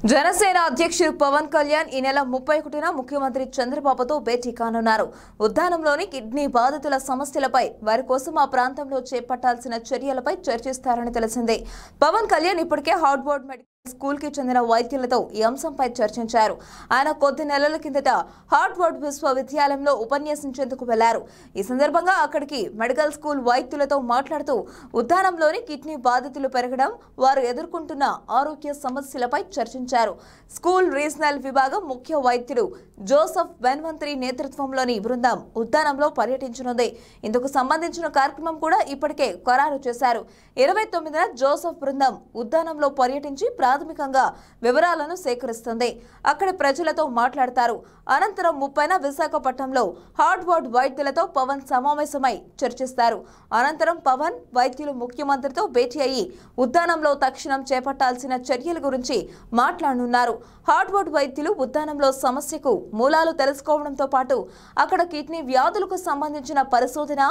జనసేన అధ్యక్షుడు పవన్ కళ్యాణ్ ఈ నెల 31న ముఖ్యమంత్రి చంద్రబాబుతో భేటీ కానున్నారు. ఉద్దానంలోని కిడ్నీ బాధితుల సమస్యలపై వారి కోసం ఆ ప్రాంతంలో చేపట్టాల్సిన చర్యలపై చర్చిస్తారని తెలిసింది. పవన్ కళ్యాణ్ ఇప్పటికే హార్వర్డ్ మెడికల్ స్కూల్ కి చెందిన వైద్యులతో ఈ అంశంపై చర్చించారు. ఆయన కొద్ది నెలల కిందట హార్వర్డ్ విశ్వవిద్యాలయంలో ఉపన్యసించేందుకు వెళ్లారు. ఈ సందర్భంగా అక్కడికి మెడికల్ స్కూల్ వైద్యులతో మాట్లాడుతూ ఉద్దానంలోని కిడ్నీ బాధితులు పెరగడం, వారు ఎదుర్కొంటున్న ఆరోగ్య సమస్యలపై చర్చించారు. స్కూల్ రీజనల్ విభాగం ముఖ్య వైద్యుడు జోసెఫ్ బెన్వంత్రి నేతృత్వంలోని బృందం ఉద్దానంలో పర్యటించనుంది. ఇందుకు సంబంధించిన కార్యక్రమం కూడా ఇప్పటికే ఖరారు చేశారు. 29న జోసెఫ్ బృందం ఉద్దానంలో పర్యటించి ప్రాథమికంగా వివరాలను సేకరిస్తుంది. అక్కడి ప్రజలతో మాట్లాడతారు. అనంతరం 30న విశాఖపట్నంలో హార్వర్డ్ వైద్యులతో పవన్ సమావేశమై చర్చిస్తారు. అనంతరం పవన్ వైద్యులు ముఖ్యమంత్రితో భేటీ అయ్యి ఉద్దానంలో తక్షణం చేపట్టాల్సిన చర్యల గురించి మాట్లాడనున్నారు. హార్వర్డ్ వైద్యులు ఉద్దానంలో సమస్యకు మూలాలు తెలుసుకోవడంతో పాటు అక్కడ కిడ్నీ వ్యాధులకు సంబంధించిన పరిశోధన,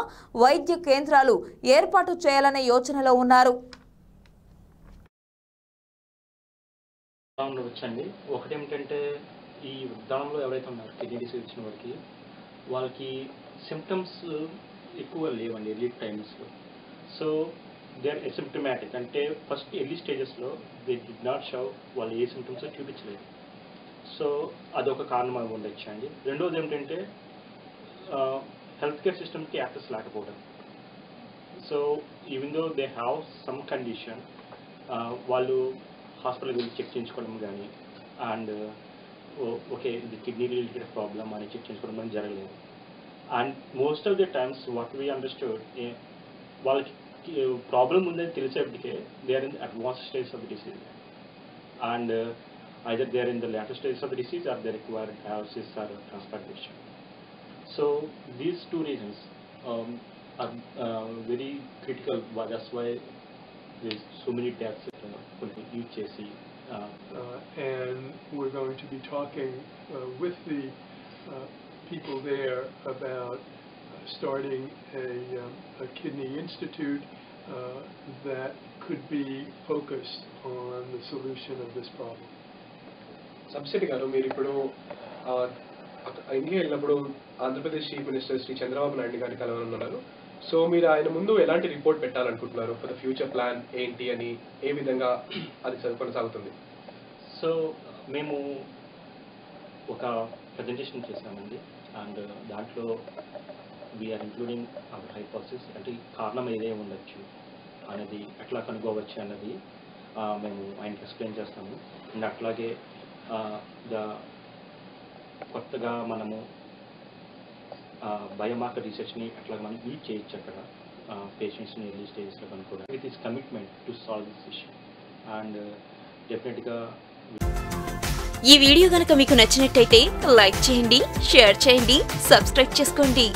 వైద్య కేంద్రాలు ఏర్పాటు చేయాలనే యోచనలో ఉన్నారు. వచ్చండి ఒకటి ఏమిటంటే ఈ ఉద్దానంలో ఎవరైతే ఉన్నారో కిడ్నీ డిసీజ్ వచ్చిన వారికి వాళ్ళకి సిమ్టమ్స్ ఎక్కువ లేవండి ఎర్లీ టైమ్స్లో. సో దే ఆర్ అసిమ్టమాటిక్, అంటే ఫస్ట్ ఎర్లీ స్టేజెస్లో దే డిడ్ నాట్ షో వాళ్ళు ఏ సిమ్టమ్స్ చూపించలేదు. సో అదొక కారణం అవి ఉండొచ్చు అండి. రెండోది ఏమిటంటే హెల్త్ కేర్ సిస్టమ్కి యాక్సెస్ లేకపోవడం. So even though they have some condition, వాళ్ళు హాస్పిటల్కి వెళ్ళి చెక్ చేయించుకోవడం కానీ అండ్ ఓకే ఇది కిడ్నీ రిలేటెడ్ ప్రాబ్లమ్ అని చెక్ చేయించుకోవడం కానీ జరగలేదు. And most of the times what we understood, వాళ్ళకి ప్రాబ్లం ఉందని తెలిసేప్పటికే they are in advance stage of the disease and either they are in the later stages of the disease or they require dialysis or transplantation. So these two reasons are very critical. That's why there's so many deaths at UHC. And we're going to be talking with the people there about starting a kidney institute that could be focused on the solution of this problem. సబ్సిడీ గారు, మీరు ఇప్పుడు India వెళ్ళినప్పుడు Andhra Pradesh chief minister Shri Chandrababu Naidu గారిని కలవనున్నారు. So మీరు ఆయన ముందు ఎలాంటి రిపోర్ట్ పెట్టాలనుకుంటున్నారు? ఫర్ ద ఫ్యూచర్ ప్లాన్ ఏంటి అని, ఏ విధంగా అది కొనసాగుతుంది? సో మేము ఒక ప్రజెంటేషన్ చేసామండి అండ్ దాంట్లో వీఆర్ ఇంక్లూడింగ్ అవర్ హైపోథసిస్, అంటే కారణం ఏదే ఉండొచ్చు అనేది ఎట్లా కనుక్కోవచ్చు అన్నది మేము ఆయనకి ఎక్స్ప్లెయిన్ చేస్తాము. అండ్ అట్లాగే కొత్తగా మనము బయోమార్కర్ రీసెర్చ్ని అట్లా మనం యూజ్ చేయొచ్చు అక్కడ పేషెంట్స్ని ఎర్లీ స్టేజెస్లో కనుక్కోవడం. With this commitment to solve this issue and డెఫినెట్గా. ఈ వీడియో కనుక మీకు నచ్చినట్టయితే లైక్ చేయండి, షేర్ చేయండి, సబ్స్క్రైబ్ చేసుకోండి.